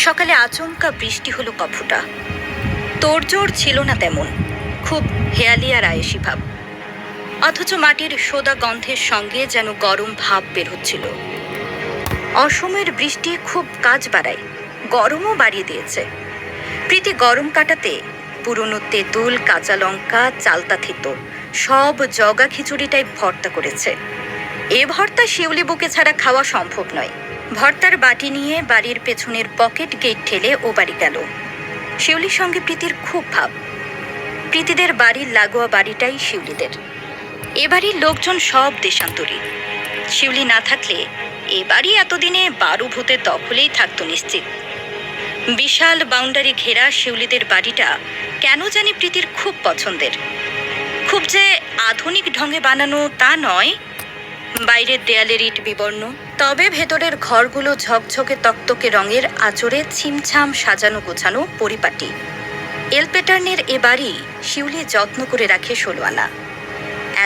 সকালে আচমকা বৃষ্টি হলো কফুটা। তোড়জোড় ছিল না তেমন, খুব হেয়ালি আর আয়েসি ভাব। অথচ মাটির সোদা গন্ধের সঙ্গে যেন গরম ভাব বের হচ্ছিল। অসময়ের বৃষ্টি খুব কাজ বাড়ায়, গরমও বাড়িয়ে দিয়েছে। প্রীতি গরম কাটাতে পুরনো তেঁতুল, কাঁচা লঙ্কা, চালতা থেতো সব জগা খিচুড়িটাই ভর্তা করেছে। এ ভর্তা শিউলি বুকে ছাড়া খাওয়া সম্ভব নয়। ভর্তার বাটি নিয়ে বাড়ির পেছনের পকেট গেট ঠেলে ও বাড়ি গেল। শিউলির সঙ্গে প্রীতির খুব ভাব। প্রীতিদের বাড়ির লাগোয়া বাড়িটাই শিউলিদের। এ বাড়ির লোকজন সব দেশান্তরী। শিউলি না থাকলে এ বাড়ি এতদিনে 12 ভূতের দখলেই থাকতো নিশ্চিত। বিশাল বাউন্ডারি ঘেরা শিউলিদের বাড়িটা কেন জানি প্রীতির খুব পছন্দের। খুব যে আধুনিক ঢঙে বানানো তা নয়, বাইরের দেয়ালের ইট বিবর্ণ, তবে ভেতরের ঘরগুলো ঝকঝকে তকতকে রঙের আঁচড়ে ছিমছাম সাজানো গোছানো পরিপাটি। এল প্যাটার্নের এ বাড়ি শিউলি যত্ন করে রাখে 16 আনা।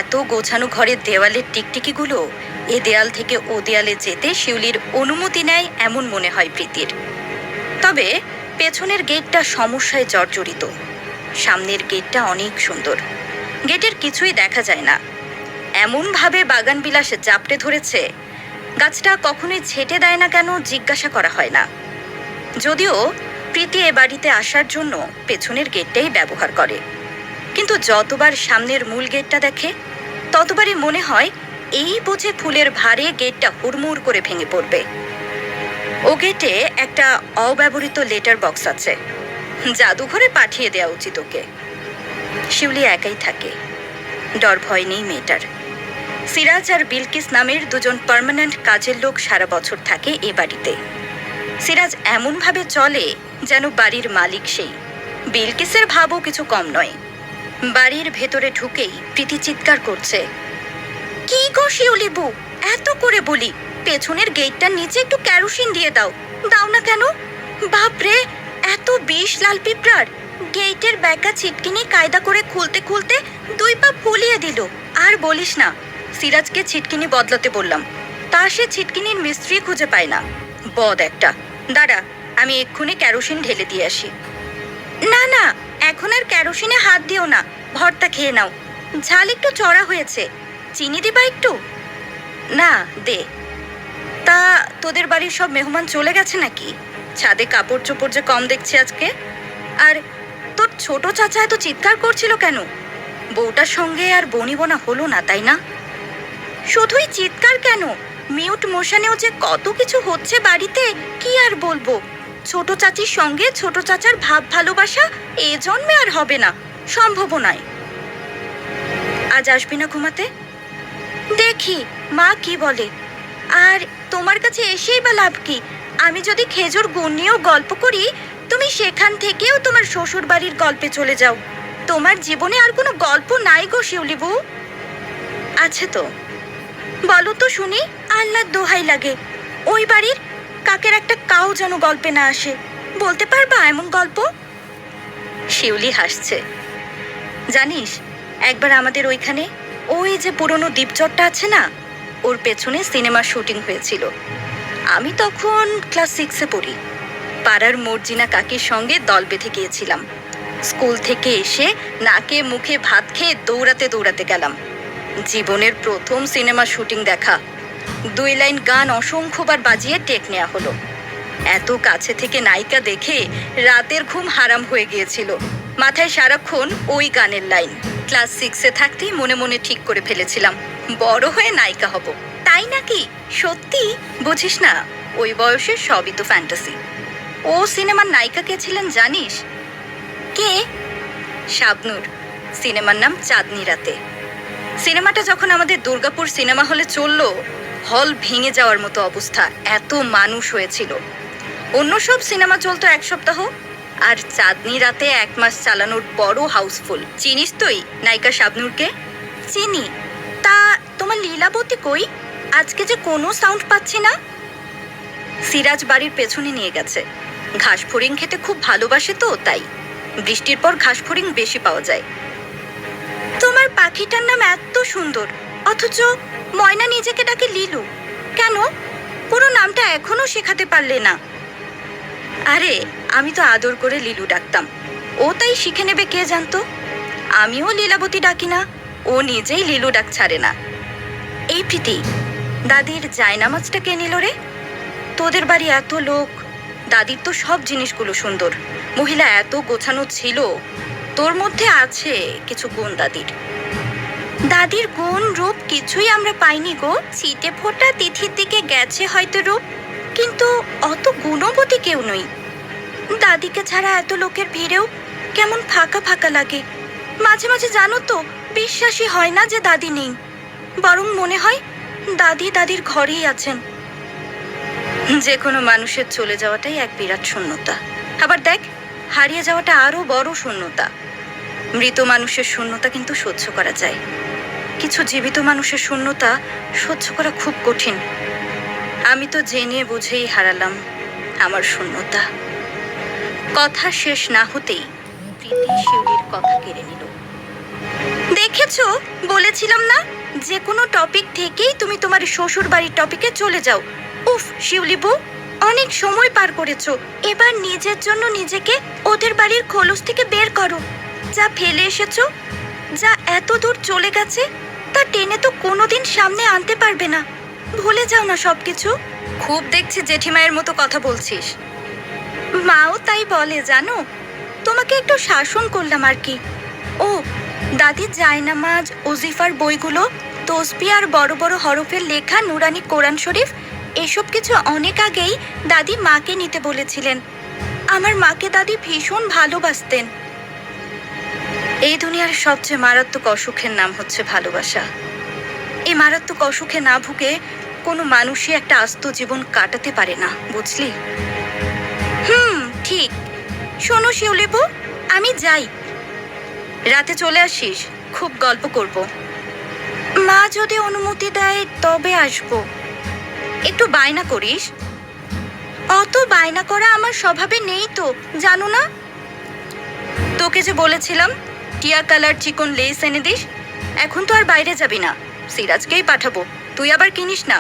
এত গোছানো ঘরের দেওয়ালের টিকটিকিগুলো এ দেয়াল থেকে ও দেয়ালে যেতে শিউলির অনুমতি নেয় এমন মনে হয় প্রীতির। তবে পেছনের গেটটা সমস্যায় জর্জরিত। সামনের গেটটা অনেক সুন্দর, গেটের কিছুই দেখা যায় না। এমনভাবে বাগান বিলাস জাপটে ধরেছে, গাছটা কখনোই ছেটে দেয় না কেন জিজ্ঞাসা করা হয় না। যদিও প্রীতি এ বাড়িতে আসার জন্য পেছনের গেটটাই ব্যবহার করে, কিন্তু যতবার সামনের মূল গেটটা দেখে ততবারই মনে হয় এই বুঝে ফুলের ভারে গেটটা হুড়মুড় করে ভেঙে পড়বে। ও গেটে একটা অব্যবহৃত লেটার বক্স আছে, জাদুঘরে পাঠিয়ে দেওয়া উচিত ওকে। শিউলি একাই থাকে, ডর ভয় নেই মেয়েটার। সিরাজ আর বিলকিস নামের দুজন পার্মানেন্ট কাজের লোক সারা বছর থাকে এ বাড়িতে। সিরাজ এমনভাবে চলে যেন বাড়ির মালিক সেই। বিলকিসের ভাবও কিছু কম নয়। বাড়ির ভেতরে ঢুকেই প্রীতি চিৎকার করছে, কি গো শিউলিবু, এত করে বলি পেছনের গেটটার নিচে একটু কেরোসিন দিয়ে দাও, দাও না কেন? বাপরে, এত বিষ লাল পিঁপড়ার! গেটের ব্যাগা ছিটকিনি কায়দা করে খুলতে খুলতে 2 পা ফুলিয়ে দিল। আর বলিস না, সিরাজকে ছিটকিনি বদলাতে বললাম, তা সে ছিটকিনির মিস্ত্রি খুঁজে পায় না। বদ একটা। দাঁড়া, আমি এক্ষুনি কেরোসিন ঢেলে দিয়ে আসি। না না, এখন আর কেরোসিনে হাত দিও না, ভর্তা খেয়ে নাও। ঝাল একটু চড়া হয়েছে, চিনি দিবা একটু? না, দে। তা তোদের বাড়ির সব মেহমান চলে গেছে নাকি? ছাদে কাপড় চোপড় যে কম দেখছি আজকে। আর তোর ছোট চাচা এত চিৎকার করছিল কেন? বউটার সঙ্গে আর বনিবনা হলো না, তাই না? শুধুই চিৎকার কেন, মিউট মোশনেও যে কত কিছু হচ্ছে বাড়িতে, কি আর বলবো। ছোট চাচির সঙ্গে ছোট চাচার ভাব ভালোবাসা এ জন্মে আর হবে না, সম্ভব নয়। আজ আসবি না ঘুমাতে? দেখি মা কি বলে। আর তোমার কাছে এসেই বা লাভ কি? আমি যদি খেজুর গুড় নিয়েও গল্প করি, তুমি সেখান থেকেও তোমার শ্বশুর বাড়ির গল্পে চলে যাও। তোমার জীবনে আর কোনো গল্প নাই গো শিউলি বউ। আছে তো, বলো তো শুনি, আল্লাহর দোহাই লাগে। ওই বাড়ির কাকের একটা কাউ যেন গল্পে না আসে, বলতে পারবা এমন গল্প? শিউলি হাসছে। জানিস, একবার আমাদের ওইখানে ওই যে পুরনো দ্বীপচরটা আছে না, ওর পেছনে সিনেমার শুটিং হয়েছিল। আমি তখন ক্লাস 6-এ পড়ি। পাড়ার মর্জিনা কাকির সঙ্গে দল বেঁধে গিয়েছিলাম। স্কুল থেকে এসে নাকে মুখে ভাত খেয়ে দৌড়াতে দৌড়াতে গেলাম। জীবনের প্রথম সিনেমা শুটিং দেখা। 2 লাইন গান অসংখ্যবার বাজিয়ে টেক নেওয়া হলো। এত কাছে থেকে নায়িকা দেখে রাতের ঘুম হারাম হয়ে গিয়েছিল। মাথায় সারাক্ষণ ওই গানের লাইন। ক্লাস 6-এ থাকতেই মনে মনে ঠিক করে ফেলেছিলাম, বড় হয়ে নায়িকা হব। তাই নাকি? সত্যি? বুঝিস না, ওই বয়সে সবই তো ফ্যান্টাসি। ও সিনেমার নায়িকা কে ছিলেন জানিস? কে? শাবনূর। সিনেমার নাম চাঁদনি রাতে। সিনেমাটা যখন আমাদের দুর্গাপুর সিনেমা হলে চলল, হল ভেঙে যাওয়ার মতো অবস্থা, এত মানুষ হয়েছিল। অন্য সব সিনেমা চলতো 1 সপ্তাহ, আর চাঁদনি রাতে 1 মাস চালানোর বড় হাউসফুল। চিনিস তুই নায়িকা শাবনূরকে? চিনি। তা তোমার লীলাবতী কই? আজকে যে কোনো সাউন্ড পাচ্ছি না। সিরাজ বাড়ির পেছনে নিয়ে গেছে। ঘাস ফড়িং খেতে খুব ভালোবাসে তো, তাই বৃষ্টির পর ঘাস ফড়িং বেশি পাওয়া যায়। তোমার পাখিটার নাম এত সুন্দর, অথচ ময়না নিজেকে ডাকে লিলু। কেন? পুরো নামটা এখনো শেখাতে পারলে না? আরে, আমি তো আদর করে লিলু ডাকতাম, ও তাই শিখে নেবে কে জানতো। আমিও লীলাবতী ডাকি না, ও নিজেই লিলু ডাক ছাড়ে না। এই প্রীতি, দাদির জায়নামাজটা কে নিল রে? তোদের বাড়ি এত লোক, দাদির তো সব জিনিসগুলো সুন্দর, মহিলা এত গোছানো ছিল, তোর মধ্যে আছে কিছু গুণ দাদির। দাদির গুণ রূপ কিছুই আমরা পাইনি গো, ছিটে ফোটা তিথির দিকে গেছে হয়তো রূপ, কিন্তু অত গুণবতী কেউ নই। দাদিকে ছাড়া এত লোকের ভিড়েও কেমন ফাঁকা ফাঁকা লাগে। মাঝে মাঝে জানো তো, বিশ্বাসই হয় না যে দাদি নেই, বরং মনে হয় দাদি দাদির ঘরেই আছেন। যে কোনো মানুষের চলে যাওয়াটাই এক বিরাট শূন্যতা, আবার দেখ হারিয়ে যাওয়াটা আরো বড় শূন্যতা। মৃত মানুষের শূন্যতা কিন্তু সহ্য করা যায়, কিছু জীবিত মানুষের শূন্যতা সহ্য করা খুব কঠিন। আমি তো জেনে বুঝেই হারালাম আমার শূন্যতা। কথা শেষ না হতেই প্রীতি শিউলির কথা কেড়ে নিল। দেখেছো, বলেছিলাম না, যে কোনো টপিক থেকেই তুমি তোমার শ্বশুর বাড়ির টপিকে চলে যাও। উফ শিউলি বউ, অনেক সময় পার করেছো, এবার নিজের জন্য নিজেকে ওদের বাড়ির খোলস থেকে বের করো। যা ফেলে এসেছো, যা এত দূর চলে গেছে, তা টেনে তো কোনোদিন সামনে আনতে পারবে না। ভুলে যাও না সবকিছু। খুব দেখছি জেঠিমায়ের মতো কথা বলছিস। মাও তাই বলে জানো, তোমাকে একটু শাসন করলাম আর কি। ও, দাদির জায়নামাজ, ওজিফার বইগুলো, তসবি আর বড় বড় হরফের লেখা নুরানি কোরআন শরীফ, এসব কিছু অনেক আগেই দাদি মাকে নিতে বলেছিলেন। আমার মাকে দাদি ভীষণ ভালোবাসতেন। এই দুনিয়ার সবচেয়ে মারাত্মক অসুখের নাম হচ্ছে ভালোবাসা। এই মারাত্মক অসুখে না ভুগে কোনো মানুষই একটা আস্ত জীবন কাটাতে পারে না, বুঝলি? ঠিক। শোনো শিউলিবু, আমি যাই, রাতে চলে আসিস, খুব গল্প করব। মা যদি অনুমতি দেয় তবে আসবো। একটু বায়না করিস। অত বায়না করা আমার স্বভাবে নেই তো, জানো না? তোকে যে বলেছিলাম টিয়া কালার চিকন লেস এনে দিস, এখন তো আর বাইরে যাবি না, সিরাজকেই পাঠাবো, তুই আবার কিনিস না।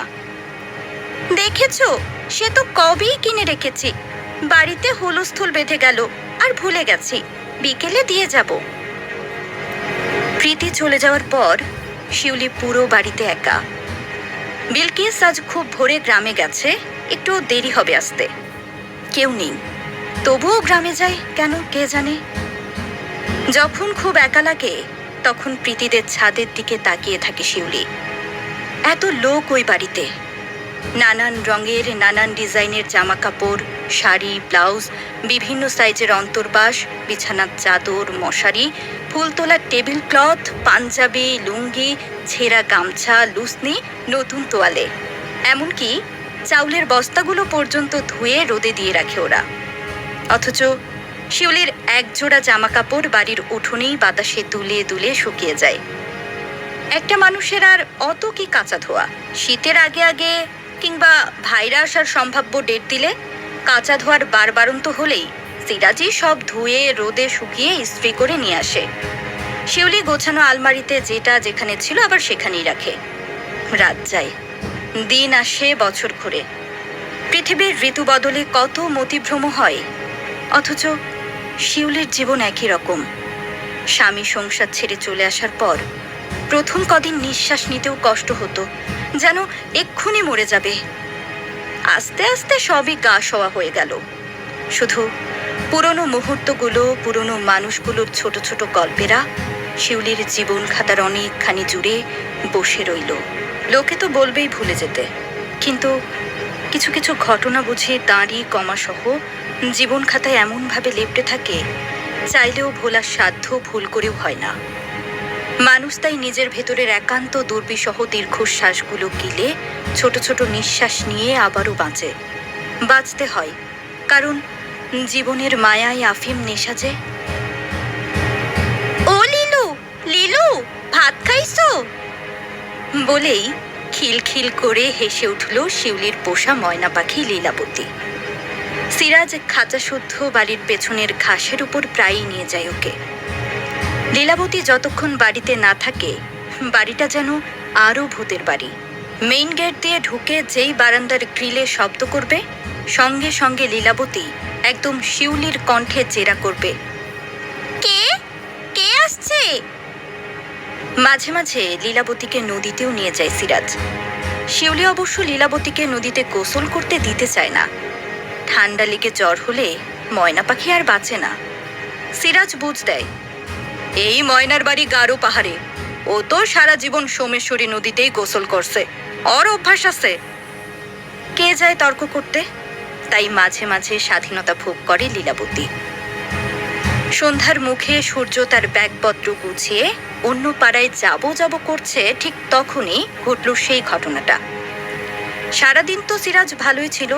দেখেছো, সে তো কবেই কিনে রেখেছি, বাড়িতে হুলস্থুল বেঁধে গেল আর ভুলে গেছি, বিকেলে দিয়ে যাব। প্রীতি চলে যাওয়ার পর শিউলি পুরো বাড়িতে একা। বিলকিস আজ খুব ভোরে গ্রামে গেছে, একটু দেরি হবে আসতে। কেউ নেই, তবুও গ্রামে যায় কেন কে জানে। যখন খুব একা লাগে তখন প্রীতিদের ছাদের দিকে তাকিয়ে থাকে শিউলি। এত লোক ওই বাড়িতে, নানান রঙের নানান ডিজাইনের জামা কাপড়, শাড়ি, ব্লাউজ, বিভিন্ন সাইজের অন্তর্বাস, বিছানার চাদর, মশারি, ফুল তোলার টেবিল ক্লথ, পাঞ্জাবি, লুঙ্গি, ছেঁড়া গামছা, লুসনি, নতুন তোয়ালে, এমনকি চাউলের বস্তাগুলো পর্যন্ত ধুয়ে রোদে দিয়ে রাখে ওরা। অথচ শিউলির একজোড়া জামা কাপড় বাড়ির উঠোনেই বাতাসে দুলে দুলে শুকিয়ে যায়। একটা মানুষের আর অত কি কাঁচা ধোয়া? শীতের আগে আগে কিংবা ভাইরা আসার সম্ভাব্য ডেট দিলে কাঁচা ধোয়ার বারবারন্ত হলেই সিরাজই সব ধুয়ে রোদে শুকিয়ে ইস্ত্রি করে নিয়ে আসে। শিউলি গোছানো আলমারিতে যেটা যেখানে ছিল আবার সেখানেই রাখে। রাত যায়, দিন আসে, বছর ঘোরে, পৃথিবীর ঋতু বদলে কত মতিভ্রম হয়, অথচ শিউলির জীবন একই রকম। স্বামী সংসার ছেড়ে চলে আসার পর প্রথম কদিন নিঃশ্বাস নিতেও কষ্ট হতো, যেন এক্ষুনি মরে যাবে। আস্তে আস্তে সবই গা সওয়া হয়ে গেল। শুধু পুরনো মুহূর্তগুলো, পুরনো মানুষগুলোর ছোট ছোট গল্পেরা শিউলির জীবন খাতার অনেকখানি জুড়ে বসে রইল। লোকে তো বলবেই ভুলে যেতে, কিন্তু কিছু কিছু ঘটনা বুঝে দাঁড়ি কমা সহ জীবন খাতায় এমনভাবে লেপ্টে থাকে, চাইলেও ভোলার সাধ্য ভুল করেও হয় না। মানুষ তাই নিজের ভেতরের একান্ত দুর্বিসহ দীর্ঘশ্বাসগুলো গিলে ছোট ছোট নিঃশ্বাস নিয়ে আবারও বাঁচতে হয়, কারণ জীবনের মায়ায় আফিম নেশা যে। ও লিলু, লিলু, ভাত খাইছো? বলেই খিলখিল করে হেসে উঠল শিউলির পোষা ময়না পাখি লীলাবতী। সিরাজ খাঁচা শুদ্ধ বাড়ির পেছনের ঘাসের উপর প্রায়ই নিয়ে যায় ওকে। লীলাবতী যতক্ষণ বাড়িতে না থাকে বাড়িটা যেন আরও ভূতের বাড়ি। মেইন গেট দিয়ে ঢুকে যেই বারান্দার গ্রিলে শব্দ করবে, সঙ্গে সঙ্গে লীলাবতী একদম শিউলির কণ্ঠে জেরা করবে, কে কে আসছে? মাঝে মাঝে লীলাবতীকে নদীতেও নিয়ে যায় সিরাজ। শিউলি অবশ্য লীলাবতীকে নদীতে গোসল করতে দিতে চায় না। ঠান্ডা লেগে জ্বর হলে ময়না পাখি আর বাঁচে না। সিরাজ বুঝ দেয়, এই ময়নার বাড়ি গারো পাহাড়ে, ও তো সারা জীবন সোমেশ্বরী নদীতেই গোসল করছে, ওর অভ্যাস আছে। কে যায় তর্ক করতে? তাই মাঝে মাঝে স্বাধীনতা ভোগ করে লীলাবতী। সন্ধ্যার মুখে সূর্য তার ব্যাগপত্র গুছিয়ে অন্য পাড়ায় যাব করছে, ঠিক তখনই ঘটল সেই ঘটনাটা। সারাদিন তো সিরাজ ভালোই ছিল,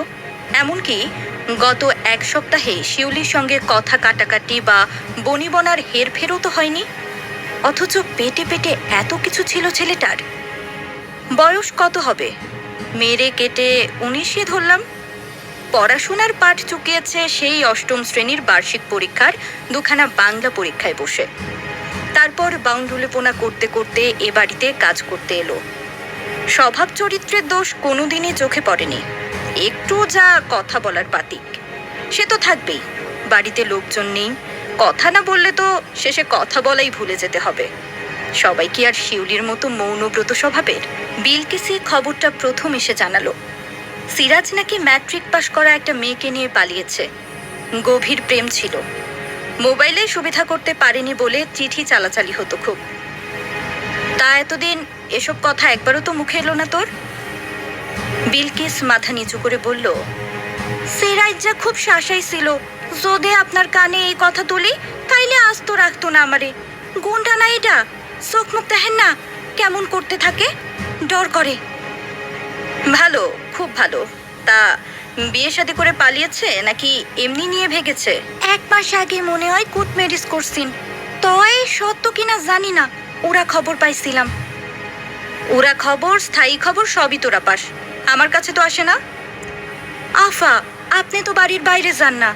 এমনকি গত এক সপ্তাহে শিউলির সঙ্গে কথা কাটাকাটি বা বনিবনার হেরফেরও তো হয়নি। অথচ পেটে পেটে এত কিছু ছিল ছেলেটার। বয়স কত হবে? মেরে কেটে 19 ধরলাম। পড়াশোনার পাঠ চুকিয়েছে সেই 8ম শ্রেণীর বার্ষিক পরীক্ষার দুখানা বাংলা পরীক্ষায় বসে। তারপর বাউন্ডুলেপোনা করতে করতে এ বাড়িতে কাজ করতে এলো। স্বভাব চরিত্রের দোষ কোনোদিনই চোখে পড়েনি। একটু যা কথা বলার পাতিক, সে তো থাকবেই। বাড়িতে লোকজন নেই, কথা না বললে তো শেষে কথা বলাই ভুলে যেতে হবে। সবাই কি আর শিউলির মতো মৌনব্রত স্বভাবের? বিলকিসি খবরটা প্রথম এসে জানালো, সিরাজ নাকি ম্যাট্রিক পাশ করা একটা মেয়েকে নিয়ে পালিয়েছে। গভীর প্রেম ছিল, মোবাইলে সুবিধা করতে পারেনি বলে চিঠি চালাচালি হতো খুব। তা এতদিন এসব কথা একবারও তো মুখে এলো না তোর? বিলকিস মাথা নিচু করে বলল, সিরাজ যা খুব শাসাই ছিল, যদি আপনার কানে এই কথা তুলি তাইলে আস্ত রাখতো না আমারে। গুণটা না এটা, চোখ মুখ দেখেন না কেমন করতে থাকে, ডর করে। ভালো, খুব ভালো। তা বিয়ে শাদী করে পালিয়েছে নাকি এমনি নিয়ে ভেগেছে? 1 মাস আগে মনে হয় কুট ম্যারেজ করছিন, তয় সত্য কিনা জানি না, ওরা খবর পাইছিলাম। ওরা খবর, স্থায়ী খবর সবই তোরা পাস, আমার কাছে তো আসে না। আফা, আপনি তো বাড়ির বাইরে যান না।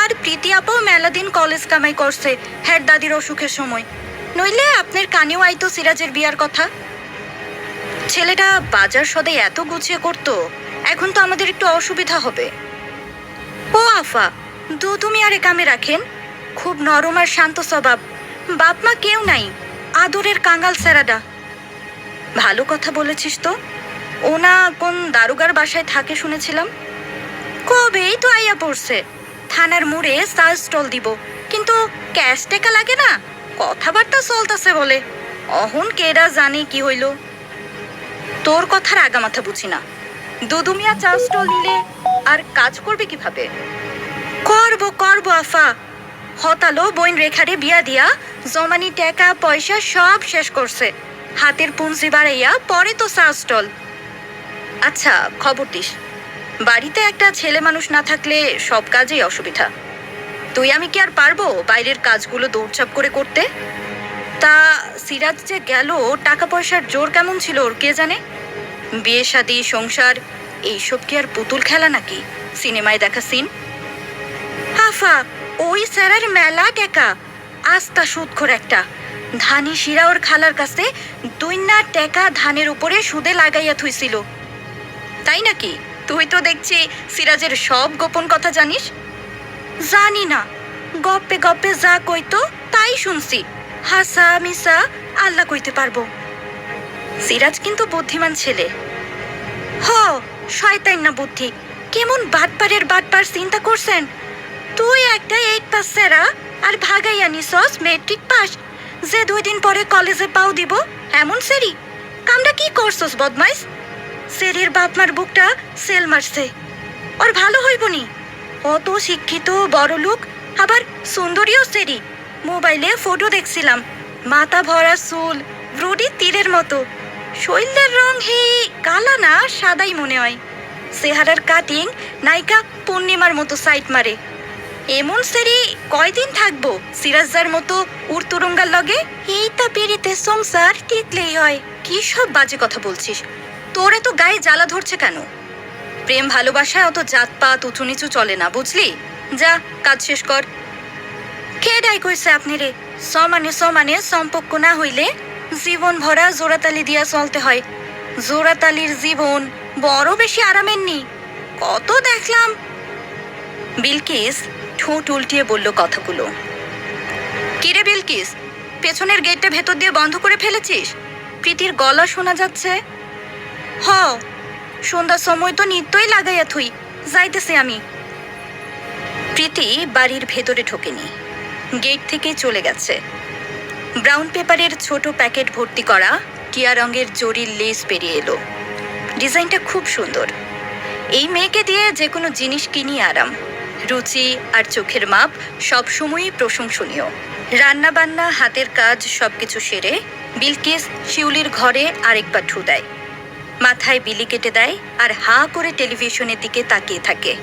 আর প্রীতি আপাও মেলাদিন কলেজ কামাই করছে হ্যার দাদির অসুখের সময়, নইলে আপনার কানেও আইতো সিরাজের বিয়ার কথা। ছেলেটা বাজার সদাই এত গুছিয়ে করতো, এখন তো আমাদের একটু অসুবিধা হবে। ও আফা, তুমি আরে কামে রাখেন, খুব নরম আর শান্ত স্বভাব, বাপ মা কেউ নাই, আদরের কাঙ্গাল স্যারাডা। ভালো কথা বলেছিস তো। ওনা কোন দারোগার বাসায় থাকে শুনেছিলাম। কবেই তো আইয়া পড়ছে, থানার মোড়ে চা স্টল দিব, কিন্তু ক্যাশ টাকা লাগে না, কথাবার্তা চলতেছে বলে। অহন কেডা জানে কি হইল। তোর কথার আগামাথা বুঝি না। দুদুমিয়া চা স্টল নিলে আর কাজ করবে কিভাবে? করবো আফা, হতালো বইন রেখারে বিয়া দিয়া জমানি টাকা পয়সা সব শেষ করছে, হাতের পুঁজি বাড়াইয়া পরে তো চা স্টল। আচ্ছা, খবর দিস, বাড়িতে একটা ছেলে মানুষ না থাকলে সব কাজেই অসুবিধা। তুই আমি কি আর পারবো বাইরের কাজগুলো দৌড়চাপ করে করতে? তা সিরাজ যে গেল, টাকা পয়সার জোর কেমন ছিল ওর কে জানে। বিয়ে শাদী সংসার এইসব কি আর পুতুল খেলা নাকি সিনেমায় দেখা সিন? আফা, ওই স্যারের মেলা টাকা, আস্তা সুদখোর একটা। ধানি শিরা ওর খালার কাছে 2 না টাকা ধানের উপরে সুদে লাগাইয়া থুইছিল। তাই নাকি? তুই তো দেখছি সিরাজের সব গোপন কথা জানিস। জানি না, গপ্পে গপ্পে যা কইতো তাই শুনছি, হাসা মিসা আল্লাহ কইতে পারবো। সিরাজ কিন্তু বুদ্ধিমান ছেলে। হ, শয়তান না বুদ্ধি, কেমন বাটপারের বাটপার চিন্তা করছেন। তুই একটা 8 পাস সেরা আর ভাগাইয়া নিছস ম্যাট্রিক পাস, যে 2 দিন পরে কলেজে পাও দিব এমন সেরি। কামটা কি করছস বদমাইশ? সেরির বাপমার বুকটা সেল মারছে। ওর ভালো হইবনি, অত শিক্ষিত বড় লোক, আবার সুন্দরীও সেরি। মোবাইলে ফটো দেখছিলাম, মাথা ভরা চুল, ব্রুডি তীরের মতো, শৈলের রং হে কালা না সাদাই মনে হয়। চেহারার কাটিং নায়িকা পূর্ণিমার মতো সাইট মারে। এমন সেরি কয়দিন থাকবো সিরাজার মতো উড়তুরঙ্গার লগে? এইটা পেরিতে সংসার টিকলেই হয়। কি সব বাজে কথা বলছিস? তোর এত গায়ে জ্বালা ধরছে কেন? প্রেম ভালোবাসায় অত জাতপাত উঁচু নিচু চলে না, বুঝলি? যা কাজ শেষ কর। কেডাই কইছে আপনি রে, সমানে সমানে সম্পর্ক না হইলে জীবন ভরা জোড়াতালি দিয়া চলতে হয়। জোড়াতালির জীবন বড় বেশি আরামের নি। কত দেখলাম বিলকিস ঠোঁট উল্টিয়ে বলল কথাগুলো। কিরে বিলকিস, পেছনের গেটটা ভেতর দিয়ে বন্ধ করে ফেলেছিস? প্রীতির গলা শোনা যাচ্ছে। হ, সন্ধ্যার সময় তো নিত্যই লাগাইয়া থুই, যাইতেছি আমি। প্রীতি বাড়ির ভেতরে ঢোকেনি, গেট থেকেই চলে গেছে। ব্রাউন পেপারের ছোট প্যাকেট ভর্তি করা টিয়া রঙের জরির লেস বেরিয়ে এলো। ডিজাইনটা খুব সুন্দর। এই মেয়েকে দিয়ে যে কোনো জিনিস কিনি আরাম। রুচি আর চোখের মাপ সবসময়ই প্রশংসনীয়। রান্না বান্না, হাতের কাজ সবকিছু সেরে বিলকিস শিউলির ঘরে আরেকবার ঠু দেয়। মাথায় বিলি কেটে দেয় আর হাঁ করে টেলিভিশনের দিকে তাকিয়ে থাকে।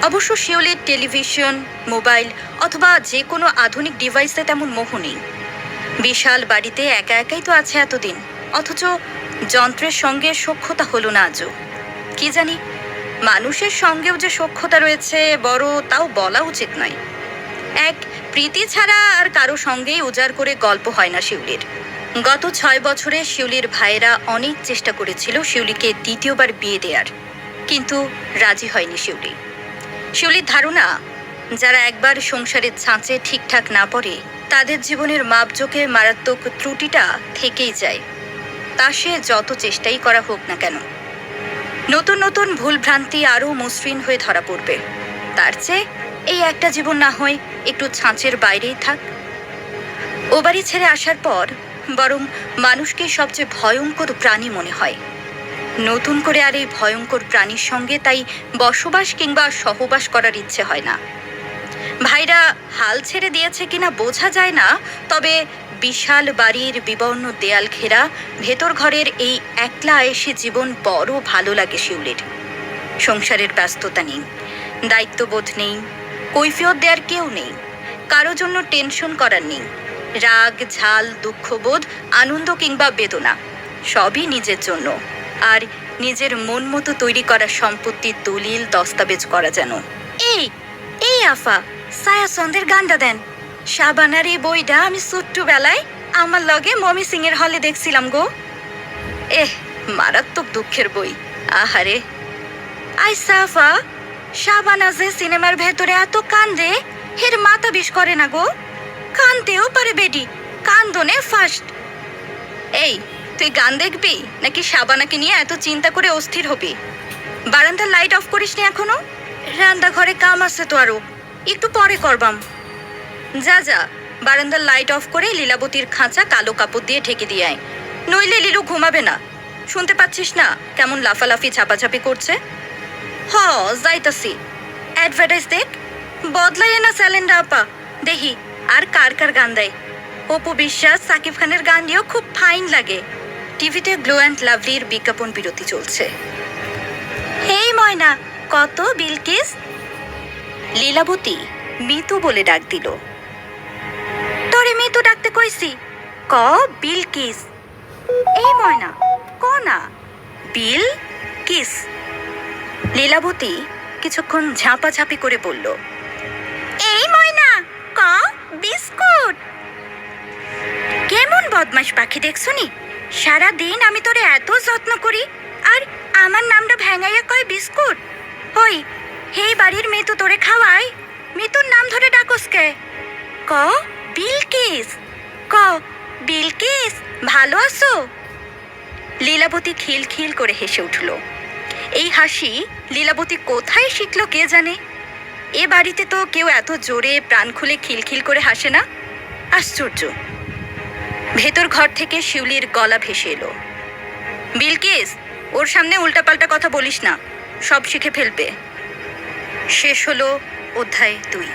অবশ্য শিউলির টেলিভিশন, মোবাইল অথবা যে কোনো আধুনিক ডিভাইসে তেমন মোহ নেই। বিশাল বাড়িতে একা একাই তো আছে এতদিন, অথচ যন্ত্রের সঙ্গে সখ্যতা হলো না আজও। কি জানি, মানুষের সঙ্গেও যে সখ্যতা রয়েছে বড়, তাও বলা উচিত নয়। এক প্রীতি ছাড়া আর কারো সঙ্গেই উজাড় করে গল্প হয় না শিউলির। গত 6 বছরে শিউলির ভাইয়েরা অনেক চেষ্টা করেছিল শিউলিকে দ্বিতীয়বার বিয়ে দেওয়ার, কিন্তু রাজি হয়নি শিউলি। শিউলির ধারণা, যারা একবার সংসারের ছাঁচে ঠিকঠাক না পড়ে তাদের জীবনের মাপজোকে মারাত্মক ত্রুটিটা থেকেই যায়, তা সে যত চেষ্টাই করা হোক না কেন। নতুন নতুন ভুলভ্রান্তি আরও মসৃণ হয়ে ধরা পড়বে। তার চেয়ে এই একটা জীবন না হয় একটু ছাঁচের বাইরেই থাক। ও বাড়ি ছেড়ে আসার পর বরং মানুষকে সবচেয়ে ভয়ঙ্কর প্রাণী মনে হয়। নতুন করে আর এই ভয়ঙ্কর প্রাণীর সঙ্গে তাই বসবাস কিংবা সহবাস করার ইচ্ছে হয় না। ভাইরা হাল ছেড়ে দিয়েছে কিনা বোঝা যায় না, তবে বিশাল বাড়ির বিবর্ণ দেয়াল ঘেরা ভেতর ঘরের এই একলা আয়েশি জীবন বড় ভালো লাগে শিউলির। সংসারের ব্যস্ততা নেই, দায়িত্ববোধ নেই, কৈফিয়ত দেওয়ার কেউ নেই, কারো জন্য টেনশন করার নেই। রাগ, ঝাল, দুঃখবোধ, আনন্দ কিংবা বেদনা সবই নিজের জন্য, আর নিজের মন মতো তৈরি করা সম্পত্তির দলিল দস্তাবেজ করা যেন। এই এই আফা, ছায়াছন্দের গানটা দেন। শাবানার এই বইটা আমি ছোট্টবেলায় আমার লগে মমি সিং এর হলে দেখছিলাম গো। মারাত্মক দুঃখের বই, আহারে। আই সাফা, শাবানা যে সিনেমার ভেতরে এত কান্দে, হের মাথা বিষ করে না গো। কানতেও পারে বেডি, কান্দনে ফার্স্ট। এই, তুই গান দেখবি নাকি শাবানাকে নিয়ে এত চিন্তা করে অস্থির হবি? বারান্দার লাইট অফ করিস নি এখনো? রান্নাঘরে কাম আছে তো, আরো একটু পরে করবাম। যা যা, বারান্দার লাইট অফ করে লীলাবতীর খাঁচা কালো কাপড় দিয়ে ঢেকে দিয়ে আয়, নইলে লিলু ঘুমাবে না। শুনতে পাচ্ছিস না কেমন লাফালাফি ঝাপাঝাপি করছে? হ, যাইতাছি। অ্যাডভার্টাইজ দেখ, বদলাইয়ে না স্যালেন্ডা আপা, দেখি আর কার কার গান দেয়। অপু বিশ্বাস, সাকিব খানের গান দিয়েও খুব ফাইন লাগে। টিভিতে গ্লো অ্যান্ড লাভলির বিজ্ঞাপন বিরতি চলছে। হেই ময়না, কত বিলকিস? লীলাবতী মিতু বলে ডাক দিল। তোরে মিতু ডাকতে কইছি, ক বিলকিস। এই ময়না, ক না বিল কিস। লীলাবতী কিছুক্ষণ ঝাঁপাঝাঁপি করে বলল, এই ময়না, ক বিস্কুট। কেমন বদমাশ পাখি দেখছো নি? সারাদিন আমি তোরে এত যত্ন করি, আর আমার নামটা ভেঙাইয়া কয় বিস্কুট। ওই, হেই বাড়ির মেয়ে তো তোরে খাওয়ায়, মিতুর নাম ধরে ডাকস কে? ক বিলকিস, ক বিলকিস, ভালো আছো? লীলাবতী খিলখিল করে হেসে উঠল। এই হাসি লীলাবতী কোথায় শিখল কে জানে। এ বাড়িতে তো কেউ এত জোরে প্রাণ খুলে খিলখিল করে হাসে না। আশ্চর্য। ভেতর ঘর থেকে শিউলির গলা ভেসে এলো, বিলকিস, ওর সামনে উল্টাপাল্টা কথা বলিস না, সব শিখে ফেলবে। শেষ হলো অধ্যায় 2।